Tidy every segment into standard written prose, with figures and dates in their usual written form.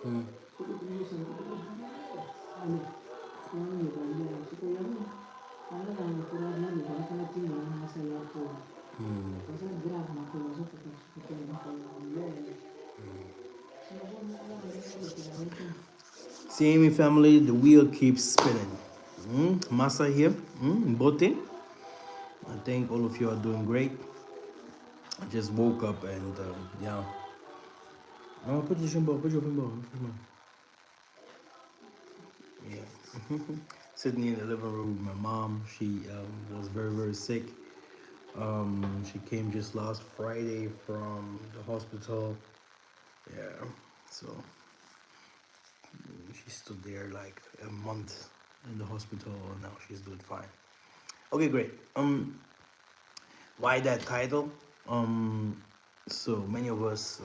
Mm. See me family, the wheel keeps spinning. Masa here, Bote. I think all of you are doing great. I just woke up and yeah. No, put your shimbo, put your shimbo. Yeah. Sitting in the living room with my mom. She was very, very sick. She came just last Friday from the hospital. Yeah. So she stood there like a month in the hospital and now she's doing fine. Okay, great. Why that title? Um, so many of us,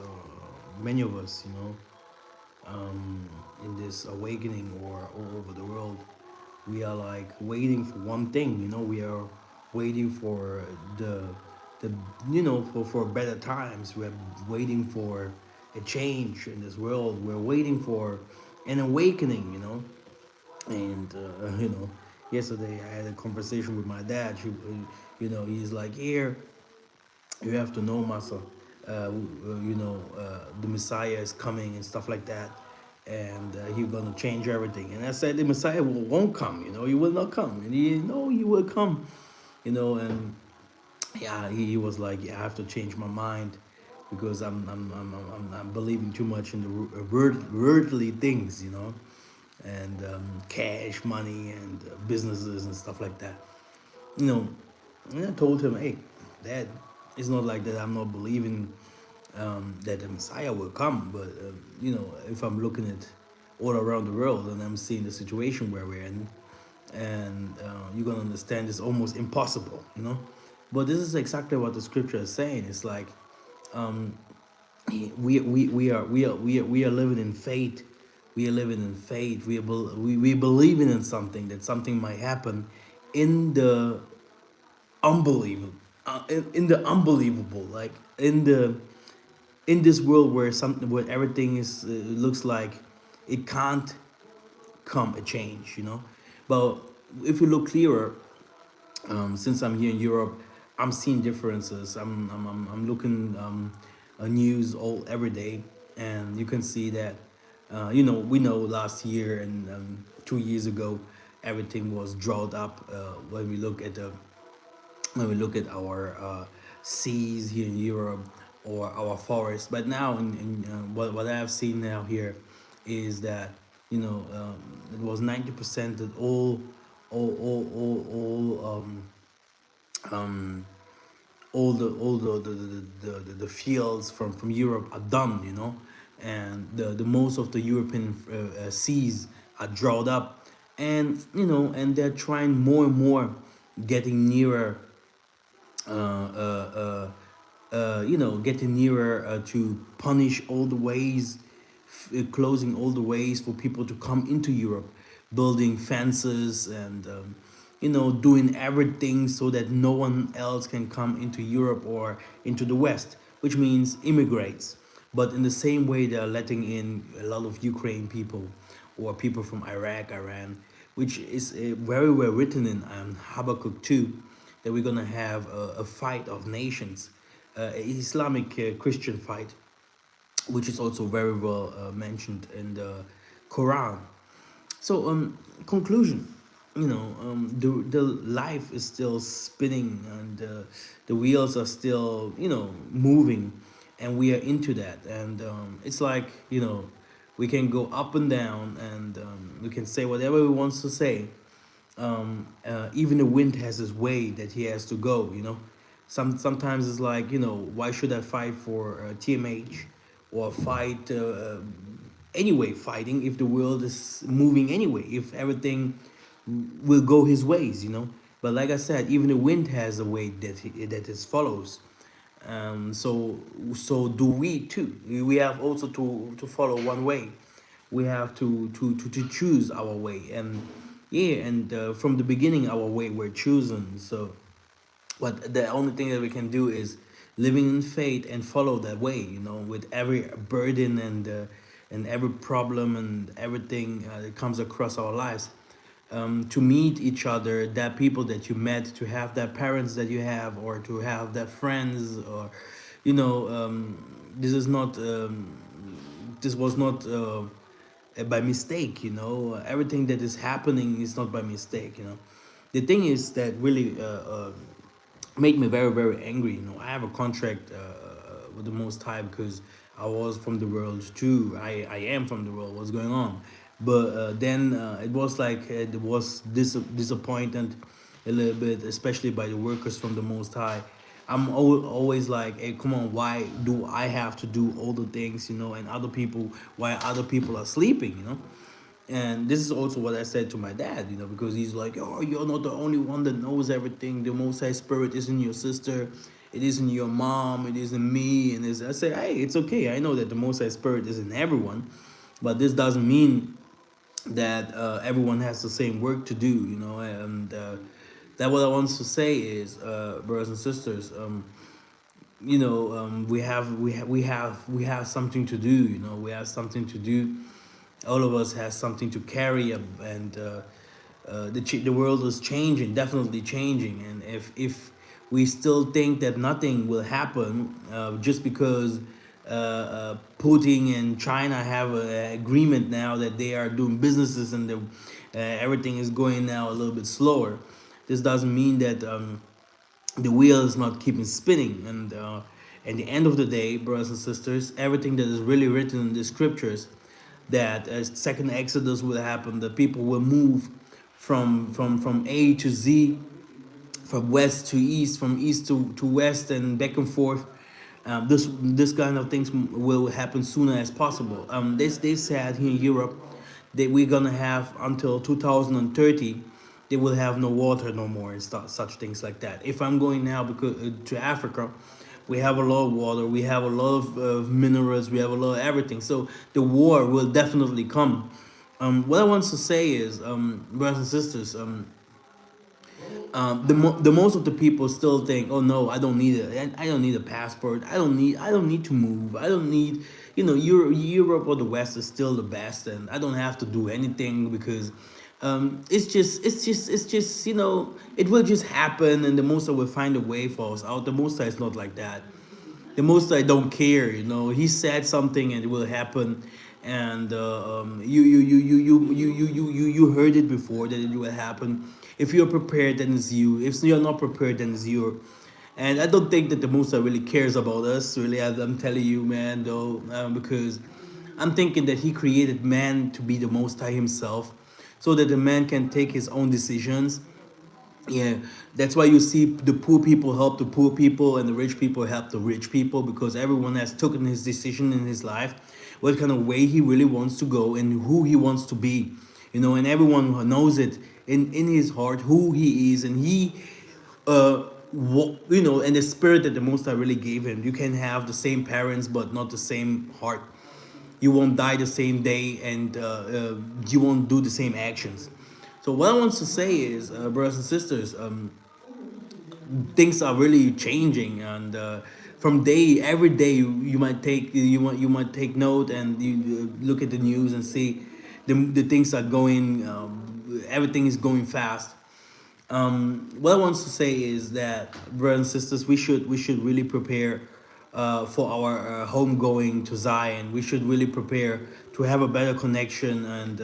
in this awakening or all over the world, we are like waiting for one thing. We are waiting for the for better times. We're waiting for a change in this world. We're waiting for an awakening. And yesterday I had a conversation with my dad. He's like, here, you have to know, Masa, the Messiah is coming and stuff like that, and he's gonna change everything. And I said, the Messiah won't come. He will not come, and he will come. And yeah, he was like, yeah, I have to change my mind because I'm believing too much in the worldly things, and cash, money, and businesses and stuff like that. you know, and I told him, hey, Dad, it's not like that I'm not believing that the Messiah will come, but if I'm looking at all around the world and I'm seeing the situation where we're in, and you're gonna understand it's almost impossible. But this is exactly what the scripture is saying. It's like we are living in faith. We are living in faith. We believing in something, that something might happen in the unbelievable, in the unbelievable, like in this world where everything is looks like it can't come a change. But if you look clearer, since I'm here in Europe, I'm seeing differences. I'm looking news every day, and you can see that. We know last year and 2 years ago, everything was drought up. When we look at our seas here in Europe or our forests. But now, what I have seen now here is that it was 90% that um, all the fields from Europe are done. And the most of the European seas are dried up, and they're trying more and more getting nearer getting nearer to punish all the ways, closing all the ways for people to come into Europe, building fences and doing everything so that no one else can come into Europe or into the West, which means immigrants. But in the same way, they are letting in a lot of Ukraine people or people from Iraq, Iran, which is very well written in Habakkuk 2, that we're going to have a fight of nations, Islamic Christian fight, which is also very well mentioned in the Quran. So, conclusion, the life is still spinning, and the wheels are still, moving, and we are into that. And it's like, we can go up and down, and we can say whatever we want to say. Even the wind has his way that he has to go. Sometimes it's like, why should I fight for TMH or fight anyway, fighting if the world is moving anyway, if everything will go his ways. But like I said, even the wind has a way that it follows. So do we too. We have also to follow one way. We have to choose our way. And yeah, and from the beginning our way we're choosing. So but the only thing that we can do is living in faith and follow that way, with every burden and every problem and everything that comes across our lives. To meet each other, that people that you met, to have that parents that you have, or to have that friends, or this is not this was not by mistake. Everything that is happening is not by mistake. The thing is that really made me very very angry. I have a contract with the Most High, because I was from the world too. I am from the world. What's going on? But then it was like it was disappointed a little bit, especially by the workers from the Most High. I'm always like, hey, come on, why do I have to do all the things, and other people, why other people are sleeping, And this is also what I said to my dad, because he's like, oh, you're not the only one that knows everything. The Most High Spirit isn't your sister, it isn't your mom, it isn't me. And I say, hey, it's okay. I know that the Most High Spirit isn't everyone, but this doesn't mean that everyone has the same work to do, And that what I want to say is, brothers and sisters, we have something to do. We have something to do. All of us has something to carry, and the world is changing, definitely changing. And if we still think that nothing will happen, just because Putin and China have an agreement now that they are doing businesses, and everything is going now a little bit slower, this doesn't mean that the wheel is not keeping spinning. And at the end of the day, brothers and sisters, everything that is really written in the scriptures, that second Exodus will happen, that people will move from A to Z, from west to east, from east to west, and back and forth. This kind of things will happen sooner as possible. They said here in Europe that we're gonna have until 2030. They will have no water no more, and such things like that. If I'm going now because to Africa, we have a lot of water, we have a lot of minerals, we have a lot of everything. So the war will definitely come. What I want to say is, brothers and sisters, the most of the people still think, oh no, I don't need a passport. I don't need to move. I don't need, Europe or the West is still the best, and I don't have to do anything, because it's just it will just happen, and the Most High will find a way for us out. The Most High is not like that. The Most I don't care. He said something and it will happen, and you heard it before that it will happen. If you're prepared, then it's you. If you're not prepared, then it's you. And I don't think that the Most really cares about us. Really, I'm telling you, man, though, because I'm thinking that He created man to be the Most High Himself, so that the man can take his own decisions. Yeah, that's why you see the poor people help the poor people, and the rich people help the rich people, because everyone has taken his decision in his life, what kind of way he really wants to go and who he wants to be. And everyone knows it in his heart who he is, and he and the spirit that the Most High really gave him. You can have the same parents but not the same heart. You won't die the same day, and you won't do the same actions. So what I want to say is, brothers and sisters, things are really changing, and from every day you might take note, and you look at the news and see the things are going. Everything is going fast. What I want to say is that, brothers and sisters, we should really prepare for our home going to Zion. We should really prepare to have a better connection and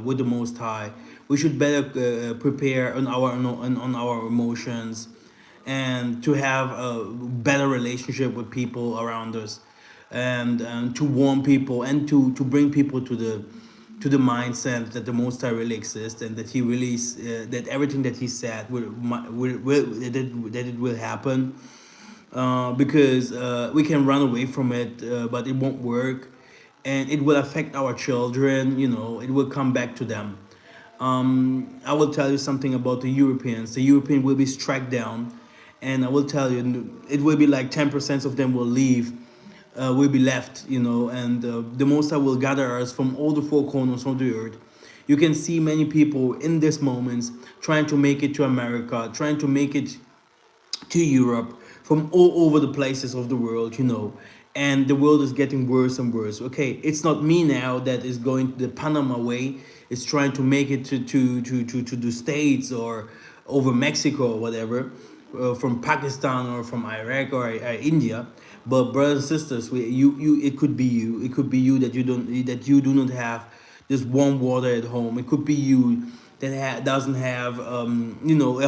with the Most High. We should better prepare on our emotions, and to have a better relationship with people around us, and to warn people, and to bring people to the mindset that the Most High really exists, and that He really that everything that He said that it will happen, because we can run away from it, but it won't work, and it will affect our children. It will come back to them. I will tell you something about the Europeans. The European will be struck down, and I will tell you, it will be like 10% of them will leave, will be left, and the Most High will gather us from all the four corners of the earth. You can see many people in this moments trying to make it to America, trying to make it to Europe, from all over the places of the world, and the world is getting worse and worse. Okay, it's not me now that is going the Panama way, is trying to make it to the States or over Mexico or whatever, from Pakistan or from Iraq or India. But brothers and sisters, it could be you. It could be you that you do not have this warm water at home. It could be you that doesn't have a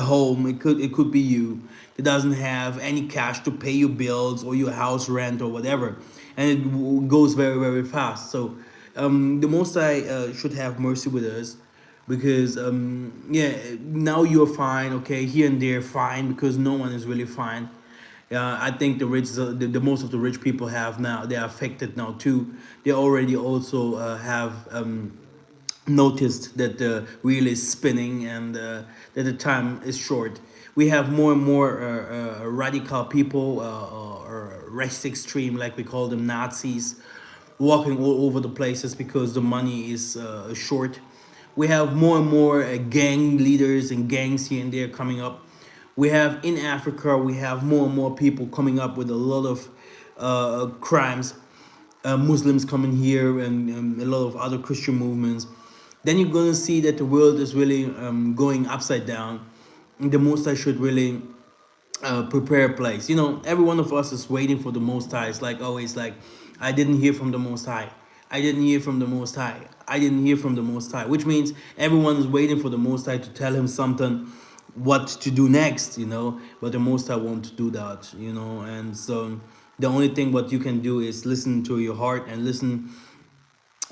home. It could be you that doesn't have any cash to pay your bills or your house rent or whatever, and it goes very very fast. So the Most High should have mercy with us, because yeah, now you're fine, okay, here and there fine, because no one is really fine. I think the most of the rich people have now, they are affected now too. They already also have noticed that the wheel is spinning, and that the time is short. We have more and more radical people, or rest extreme, like we call them, Nazis, walking all over the places because the money is short. We have more and more gang leaders and gangs here and there coming up. We have in Africa, we have more and more people coming up with a lot of crimes. Muslims coming here, and a lot of other Christian movements. Then you're gonna see that the world is really going upside down. The Most I should really prepare a place. Every one of us is waiting for the Most High. It's like always, like, I didn't hear from the Most High. I didn't hear from the Most High. I didn't hear from the Most High, which means everyone is waiting for the Most High to tell him something, what to do next, but the Most High won't do that, and so the only thing what you can do is listen to your heart, and listen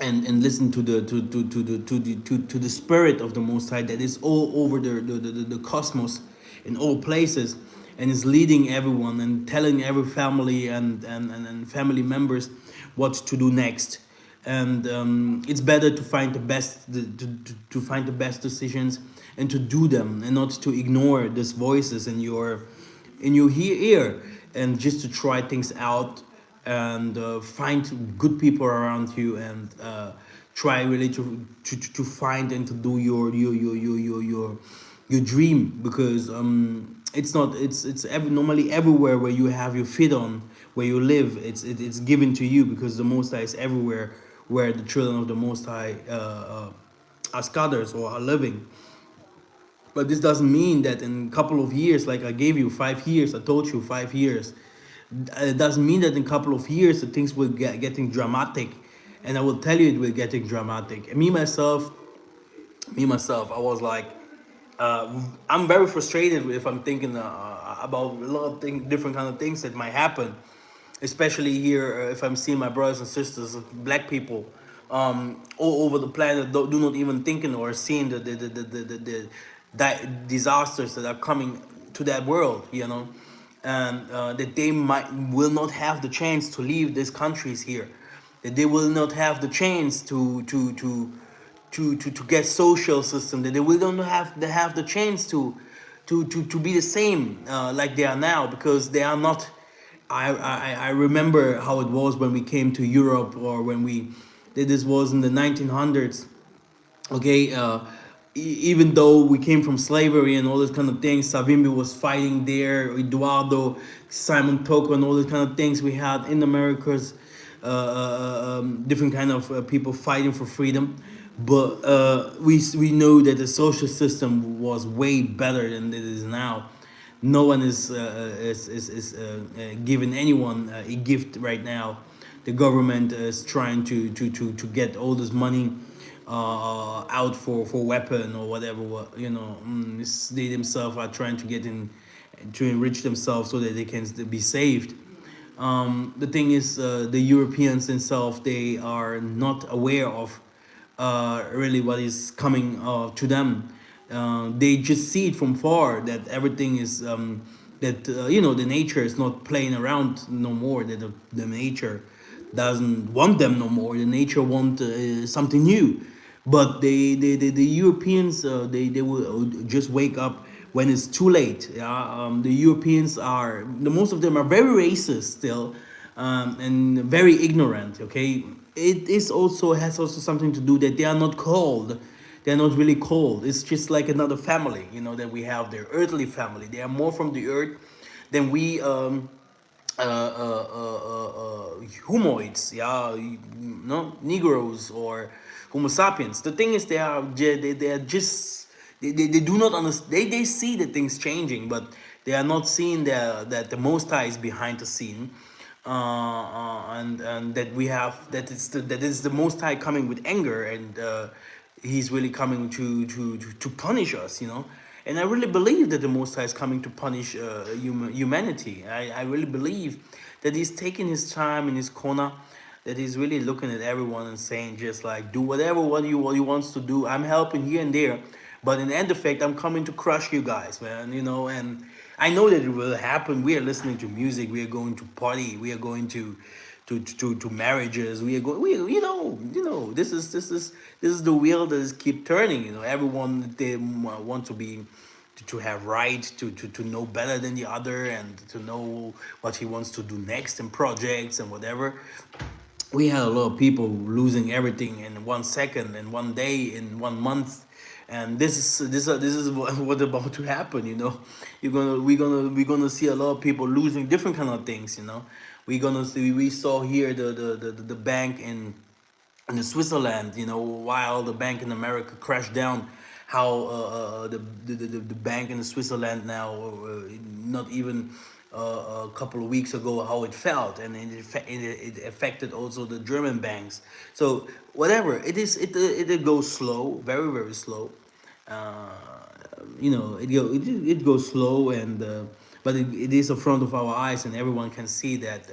and listen to the spirit of the Most High, that is all over the cosmos, in all places, and is leading everyone and telling every family and family members what to do next. And it's better to find the best to find the best decisions, and to do them, and not to ignore these voices in your ear, and just to try things out, and find good people around you, and try really to find and to do your dream, because it's not normally everywhere where you have your feet on, where you live, it's given to you, because the Most High is everywhere where the children of the Most High are scattered or are living. But this doesn't mean that in a couple of years, like I gave you 5 years, I told you 5 years. It doesn't mean that in a couple of years the things will get getting dramatic, and I will tell you it will getting dramatic. And me myself, I was like, I'm very frustrated if I'm thinking about a lot of different kind of things that might happen, especially here, if I'm seeing my brothers and sisters, black people, all over the planet, do not even thinking or seeing the disasters that are coming to that world, and that they will not have the chance to leave these countries here, that they will not have the chance to get social system, that they will not have the chance to be the same like they are now, because they are not. I remember how it was when we came to Europe, or when we did this was in the 1900s. Okay, even though we came from slavery and all this kind of things, Savimbi was fighting there, Eduardo, Simon Toko, and all these kind of things. We had in Americas different kind of people fighting for freedom, but we know that the social system was way better than it is now. No one is giving anyone a gift right now. The government is trying to get all this money out for weapon or whatever. They themselves are trying to get in to enrich themselves so that they can be saved. The thing is, the Europeans themselves, they are not aware of really what is coming to them. They just see it from far, that everything is that the nature is not playing around no more. That the nature doesn't want them no more. The nature want something new, but the Europeans, they will just wake up when it's too late. Yeah, the Europeans are the most of them are very racist still, and very ignorant. Okay, it is also has also something to do that they are not called. They're not really called. It's just like another family, that we have, their earthly family. They are more from the earth. than we humoids, yeah, no, Negroes or Homo sapiens. The thing is, they are just they do not understand. They see the things changing, but they are not seeing that the Most High is behind the scene, and that we have that is the Most High coming with anger, and he's really coming to punish us, you know. And I really believe that the Most High is coming to punish humanity. I really believe that he's taking his time in his corner, that he's really looking at everyone and saying just like, do whatever what you wants to do. I'm helping here and there, but in end effect, I'm coming to crush you guys, man. You know, and I know that it will happen. We are listening to music. We are going to party. We are going to marriages. We are going. We this is the wheel that is keep turning. You know, everyone they want to be to have right to know better than the other and to know what he wants to do next in projects and whatever. We had a lot of people losing everything in 1 second, in 1 day, in 1 month, and this is what about to happen. You know, we're gonna see a lot of people losing different kind of things. You know, we saw here the bank in the Switzerland, you know, while the bank in America crashed down, how the bank in the Switzerland now, not even a couple of weeks ago, how it felt, and it affected also the German banks. So whatever it is, it goes slow, very very slow. Uh, it goes slow, and but it is in front of our eyes, and everyone can see that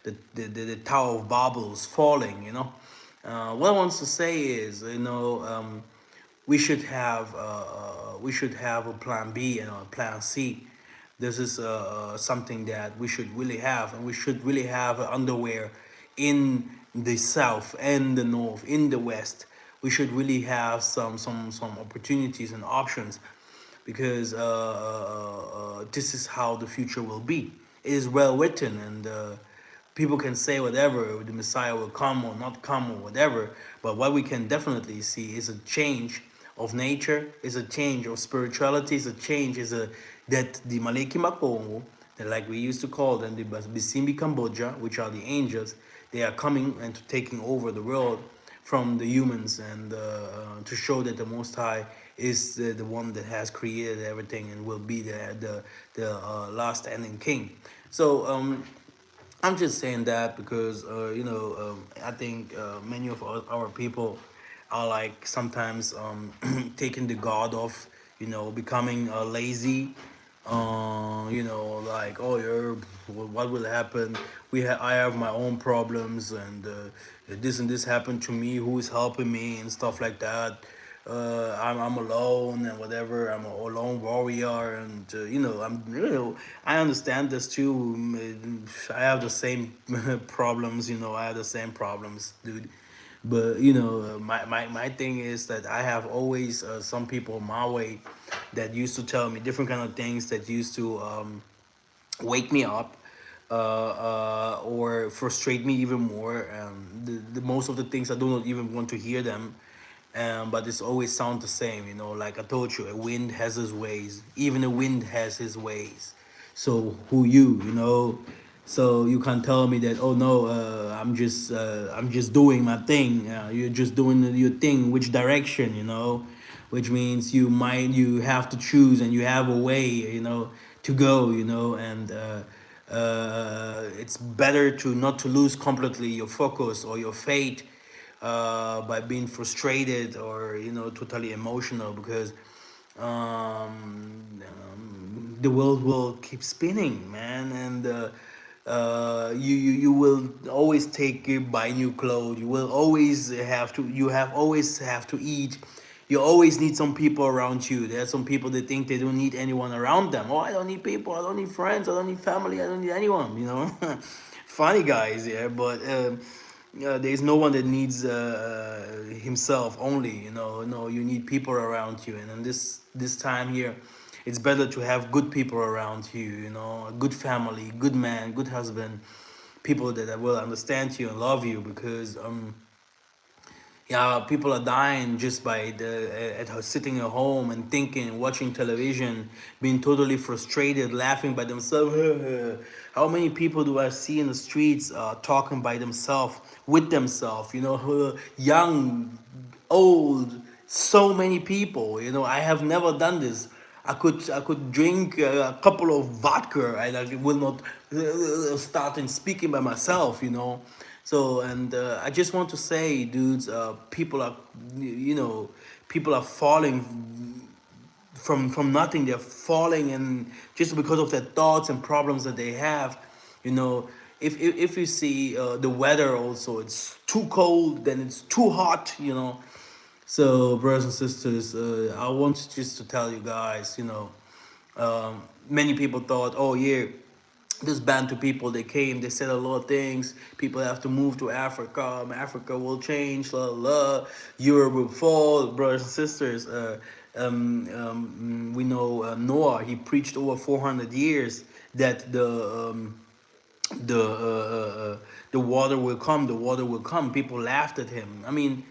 the Tower of Babel is falling. You know, what I want to say is, we should have a plan B and a plan C. This is something that we should really have, and we should really have underwear in the south and the north, in the west. We should really have some opportunities and options, because this is how the future will be. It is well written, and people can say whatever, the Messiah will come or not come or whatever, but what we can definitely see is a change of nature, is a change of spirituality, is a change, is a that the Maleki Makongo, that like we used to call them, the Bisimbi Cambodia, which are the angels, they are coming and to taking over the world from the humans, and to show that the Most High is the one that has created everything and will be the last ending king. So I'm just saying that because I think many of our people are like sometimes taking the God off, becoming lazy. Like, oh, what will happen? I have my own problems, and this and this happened to me. Who is helping me and stuff like that? I'm alone and whatever. I'm a lone warrior, and I understand this too. I have the same problems. I have the same problems, dude. But my thing is that I have always some people my way that used to tell me different kind of things, that used to wake me up, or frustrate me even more. The most of the things I do not even want to hear them, but it's always sound the same. Like I told you, a wind has his ways. Even a wind has his ways. So who you? So you can't tell me that, oh no, I'm just doing my thing. You're just doing your thing. Which direction? Which means you have to choose, and you have a way, to go. And it's better to not to lose completely your focus or your faith, by being frustrated or totally emotional, because the world will keep spinning, man. And you will always buy new clothes. You will always always have to eat. You always need some people around you. There are some people that think they don't need anyone around them. Oh, I don't need people. I don't need friends. I don't need family. I don't need anyone. Funny guys, yeah. But there's no one that needs himself only. No, you need people around you. And in this time here, it's better to have good people around you. A good family, good man, good husband, people that will understand you and love you, because Yeah, people are dying just by at her sitting at home and thinking, watching television, being totally frustrated, laughing by themselves. How many people do I see in the streets talking by themselves, with themselves? Young, old, so many people. I have never done this. I could drink a couple of vodka and I will not start and speaking by myself. So, and I just want to say, dudes, you know, people are falling from nothing. They're falling, and just because of their thoughts and problems that they have. You know, if you see the weather, also it's too cold, then it's too hot. So, brothers and sisters, I want just to tell you guys, many people thought, oh yeah, this Bantu people, they came, they said a lot of things. People have to move to Africa. Africa will change. La la. Europe will fall. Brothers and sisters, we know Noah. He preached over 400 years that the water will come, the water will come. People laughed at him. I mean,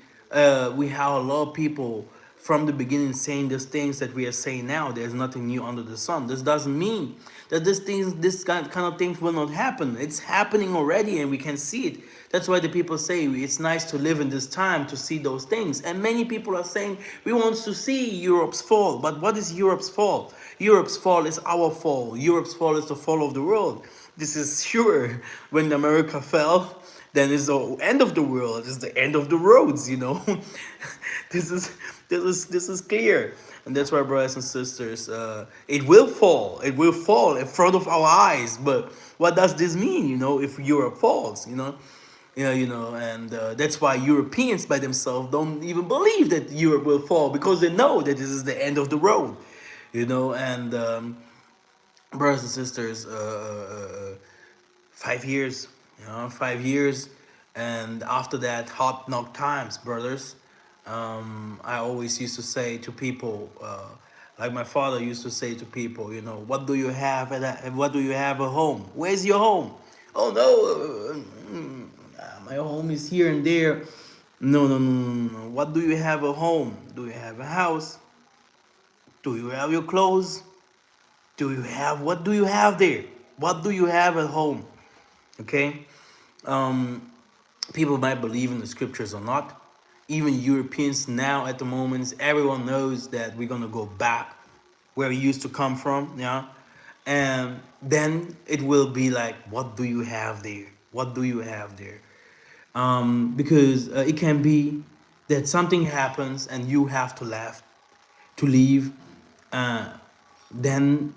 we have a lot of people from the beginning saying these things that we are saying now. There's nothing new under the sun. This doesn't mean that this kind of things will not happen. It's happening already, and we can see it. That's why the people say it's nice to live in this time to see those things. And many people are saying we want to see Europe's fall. But what is Europe's fall? Europe's fall is our fall. Europe's fall is the fall of the world. This is sure. When America fell, then it's the end of the world. It's the end of the roads. this is this is clear, and that's why, brothers and sisters, it will fall. It will fall in front of our eyes. But what does this mean? If Europe falls, and that's why Europeans by themselves don't even believe that Europe will fall, because they know that this is the end of the road. And brothers and sisters, 5 years, 5 years, and after that, hot knock times, brothers. I always used to say to people, like my father used to say to people, what do you have what do you have at home? Where's your home? Oh no, my home is here and there. No, no, no, no, no. What do you have at home? Do you have a house? Do you have your clothes? What do you have there? What do you have at home? Okay. um People might believe in the scriptures or not. Even Europeans now at the moment, everyone knows that we're gonna go back where we used to come from. Yeah. And then it will be like, what do you have there? What do you have there? Because it can be that something happens and you have to laugh to leave. Uh, then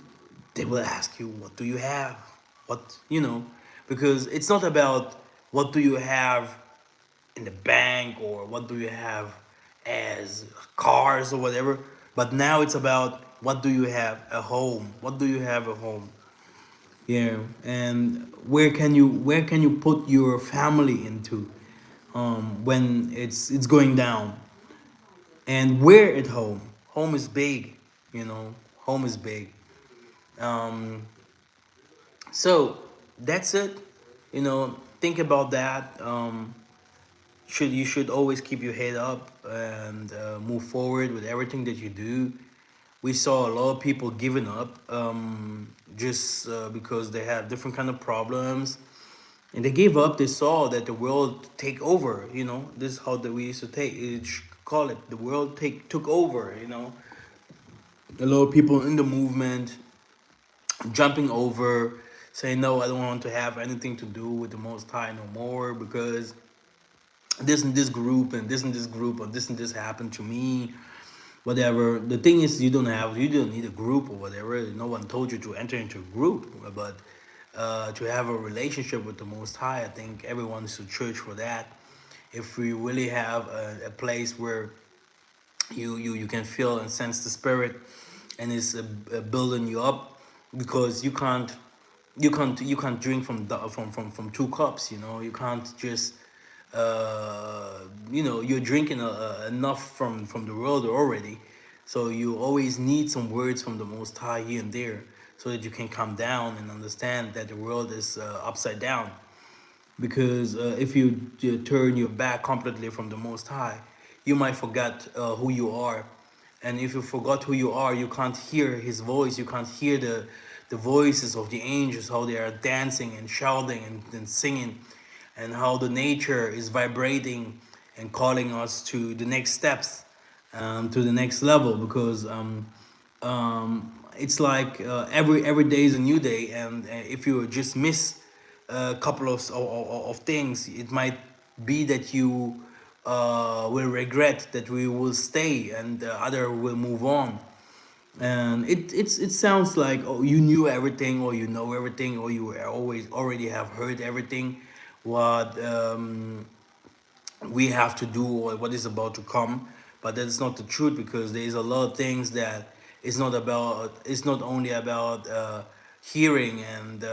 they will ask you, what do you have? Because it's not about what do you have in the bank, or what do you have as cars or whatever, but now it's about what do you have at home? What do you have at home? Yeah. And where can you put your family into when it's going down? And where at home? Home is big. Home is big. um so that's it. Think about that. You should always keep your head up and move forward with everything that you do. We saw a lot of people giving up, just because they have different kind of problems, and they gave up. They saw that the world take over. This is how that we used to call it. The world take took over. A lot of people in the movement jumping over, saying, no, I don't want to have anything to do with the Most High no more, because this and this group and this and this group, or this and this happened to me, whatever. The thing is, you don't need a group or whatever. No one told you to enter into a group, but to have a relationship with the Most High, I think everyone should search for that. If we really have a place where you can feel and sense the spirit, and it's building you up, because you can't drink from two cups. You can't just you're drinking enough from the world already. So you always need some words from the Most High here and there, so that you can come down and understand that the world is upside down. Because if you turn your back completely from the Most High, you might forget who you are. And if you forgot who you are, you can't hear his voice. You can't hear the voices of the angels, how they are dancing and shouting and singing, and how the nature is vibrating and calling us to the next steps, to the next level. Because it's like every day is a new day, and if you just miss a couple of things, it might be that you will regret that we will stay and the other will move on. And it sounds like, oh, you knew everything, or you know everything, or you always already have heard everything what we have to do or what is about to come. But that's not the truth, because there's a lot of things that it's not only about hearing and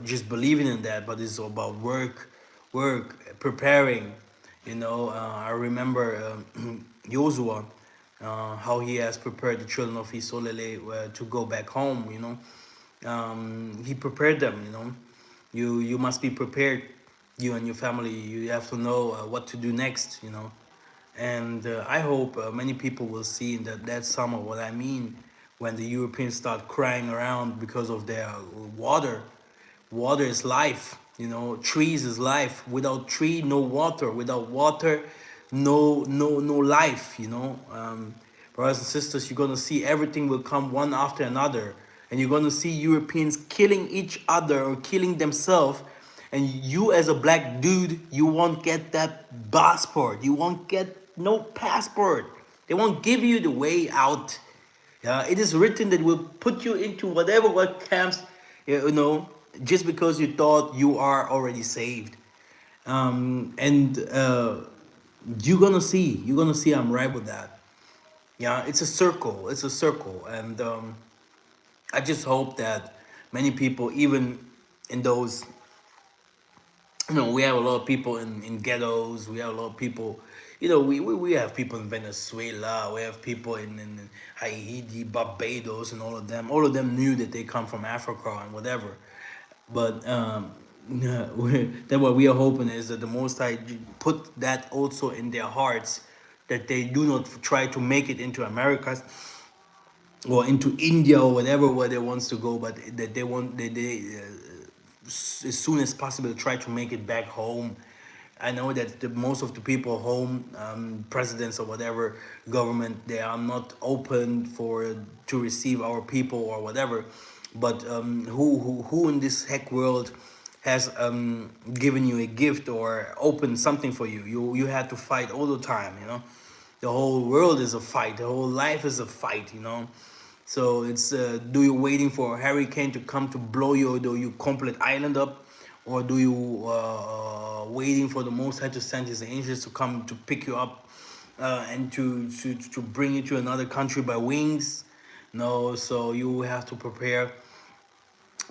just believing in that, but it's about work preparing. I remember Joshua, how he has prepared the children of Isolele to go back home. He prepared them. You must be prepared, you and your family. You have to know what to do next. And I hope many people will see in that summer what I mean, when the Europeans start crying around because of their water. Water is life. Trees is life. Without tree, no water. Without water, no life. Brothers and sisters, you're gonna see everything will come one after another, and you're gonna see Europeans killing each other or killing themselves. And you, as a black dude, you won't get that passport. You won't get no passport. They won't give you the way out. Yeah, it is written that will put you into whatever what camps, just because you thought you are already saved. And you're gonna see I'm right with that. Yeah, it's a circle. It's a circle, and I just hope that many people, even in those, we have a lot of people in ghettos. We have a lot of people, we have people in Venezuela. We have people in Haiti, Barbados, and all of them. All of them knew that they come from Africa and whatever. But that what we are hoping is that the Most High put that also in their hearts, that they do not try to make it into America or into India or whatever where they wants to go, but that as soon as possible try to make it back home. I know that most of the people home, presidents or whatever government, they are not open for to receive our people or whatever. But who in this heck world has given you a gift or opened something for you? You had to fight all the time. The whole world is a fight. The whole life is a fight. So it's do you waiting for a hurricane to come to blow your complete island up, or do you waiting for the Most High to send His angels to come to pick you up and to bring you to another country by wings? No, so you have to prepare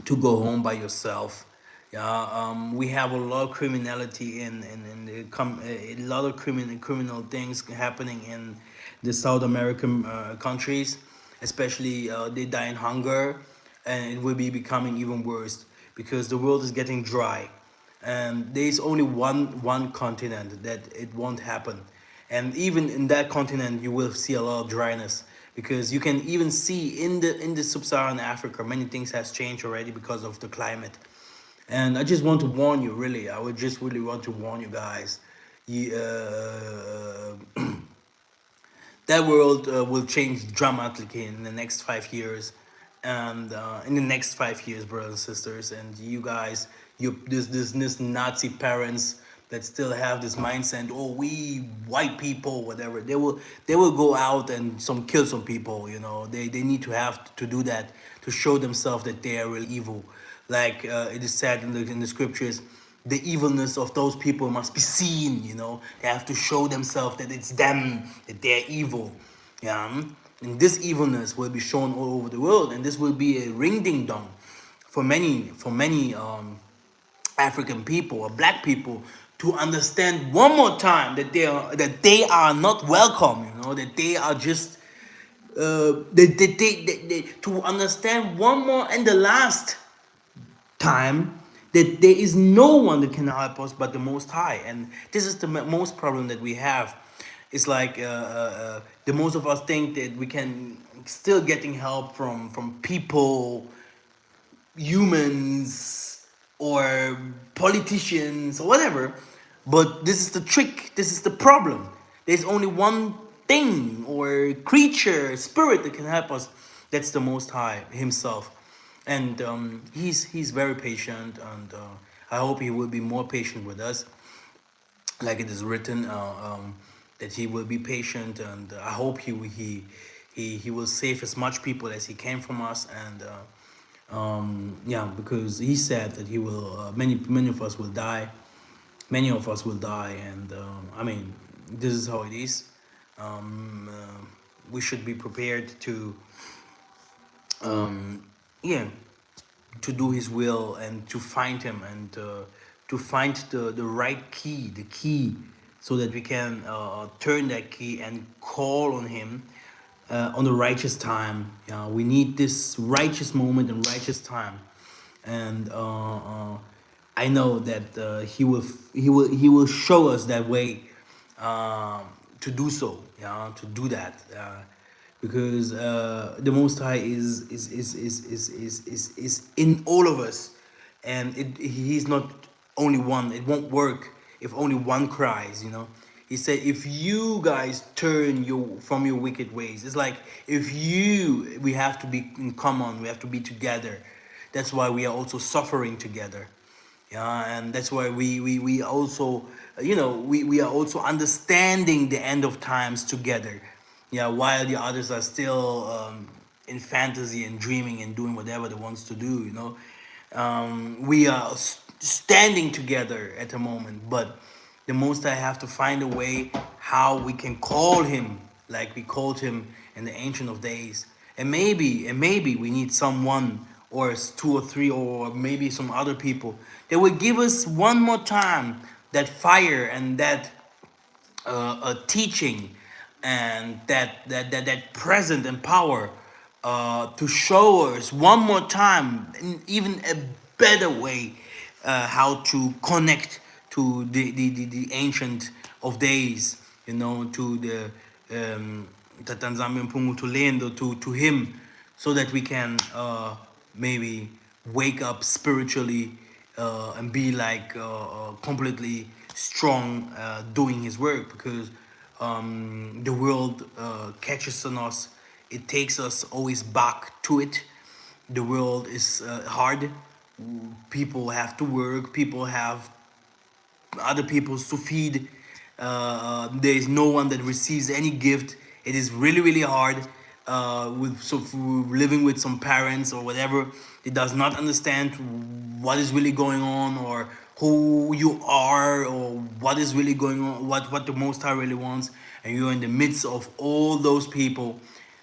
to go home by yourself. Yeah, we have a lot of criminality a lot of criminal things happening in the South American countries, especially they die in hunger, and it will be becoming even worse because the world is getting dry, and there is only one continent that it won't happen, and even in that continent you will see a lot of dryness, because you can even see in the sub-Saharan Africa many things has changed already because of the climate. And I just want to warn you, really, I would just really want to warn you guys. That world will change dramatically in the next 5 years, and in the next 5 years, brothers and sisters, and you guys, this Nazi parents that still have this mindset, oh, we white people, whatever, they will go out and kill some people. They need to have to do that to show themselves that they are really evil. Like it is said in the scriptures, the evilness of those people must be seen. They have to show themselves that it's them, that they're evil. Yeah. And this evilness will be shown all over the world, and this will be a ring ding dong for many African people or black people to understand one more time that they are not welcome. That they are just to understand one more and the last time that there is no one that can help us but the Most High. And this is the most problem that we have. It's like the most of us think that we can still getting help from people, humans, or politicians or whatever. But this is the trick. This is the problem. There's only one thing or creature, spirit that can help us. That's the Most High Himself, and he's very patient, and I hope He will be more patient with us, like it is written, that He will be patient, and I hope he will save as much people as He can from us, and yeah, because He said that He will. Many of us will die. Many of us will die, and I mean, this is how it is. We should be prepared to, yeah, to do His will and to find Him, and to find the right key, the key, so that we can turn that key and call on Him on the righteous time. We need this righteous moment and righteous time, and I know that he will show us that way, to do so. To do that. Because the Most High is in all of us, and He's not only one. It won't work if only one cries. He said, if you guys turn from your wicked ways, it's like, we have to be in common, we have to be together. That's why we are also suffering together. Yeah, and that's why we also, we are also understanding the end of times together. Yeah, while the others are still in fantasy and dreaming and doing whatever they wants to do. We are standing together at the moment, but the most I have to find a way how we can call Him like we called Him in the ancient of days. And maybe we need someone, or two or three, or maybe some other people that will give us one more time that fire and that teaching, and that present and power, to show us one more time, in even a better way, how to connect to the ancient of days, to the Tatanzambi Mpungu Tulendo, to Him, so that we can maybe wake up spiritually, and be like completely strong, doing His work, because the world catches on us. It takes us always back to it. The world is hard. People have to work. People have other people to feed. There is no one that receives any gift. It is really, really hard. Living with some parents or whatever, it does not understand what is really going on, or who you are, or what is really going on, what the Most High really wants, and you're in the midst of all those people,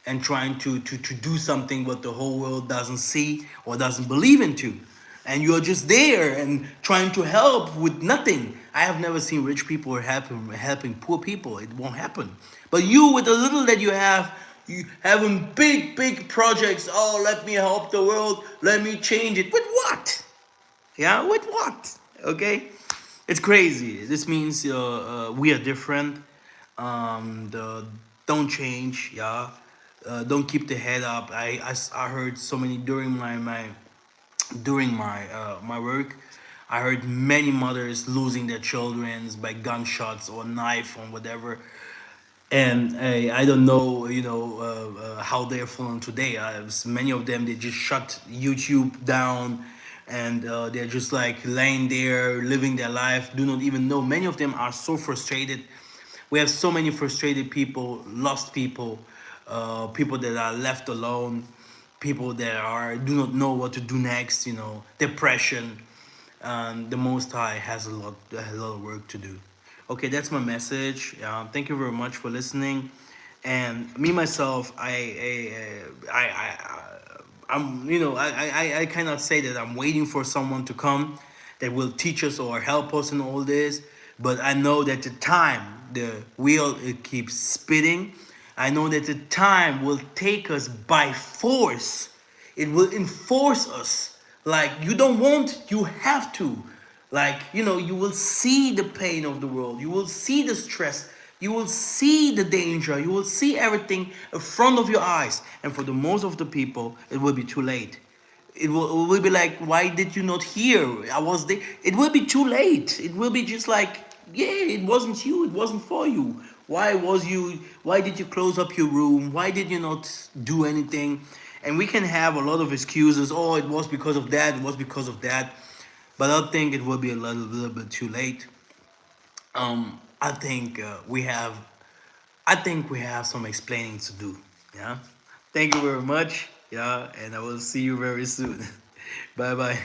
and trying to do something what the whole world doesn't see or doesn't believe into, and you're just there and trying to help with nothing. I have never seen rich people helping poor people. It won't happen. But you, with the little that you having big projects. Oh, let me help the world. Let me change it. With what? Yeah, with what? Okay, it's crazy. This means we are different. Don't change. Yeah, don't keep the head up. I heard so many during my work. I heard many mothers losing their children by gunshots or knife or whatever. And I don't know, how they're feeling today. Many of them, they just shut YouTube down, and they're just like laying there, living their life, do not even know. Many of them are so frustrated. We have so many frustrated people, lost people, people that are left alone, people that do not know what to do next. Depression. The Most High has a lot of work to do. Okay, that's my message. Thank you very much for listening. And me myself, I'm I cannot say that I'm waiting for someone to come that will teach us or help us in all this, but I know that the wheel, it keeps spinning. I know that the time will take us by force. It will enforce us. Like, you don't want, you have to. Like, you will see the pain of the world. You will see the stress You will see the danger. You will see everything in front of your eyes. And for the most of the people, it will be too late. It will be like, why did you not hear? I was there. It will be too late. It will be just like, yeah, it wasn't you. It wasn't for you. Why was you? Why did you close up your room? Why did you not do anything? And we can have a lot of excuses. Oh, it was because of that. It was because of that. But I think it will be a little bit too late. I think I think we have some explaining to do. Yeah. Thank you very much. Yeah, and I will see you very soon. Bye bye.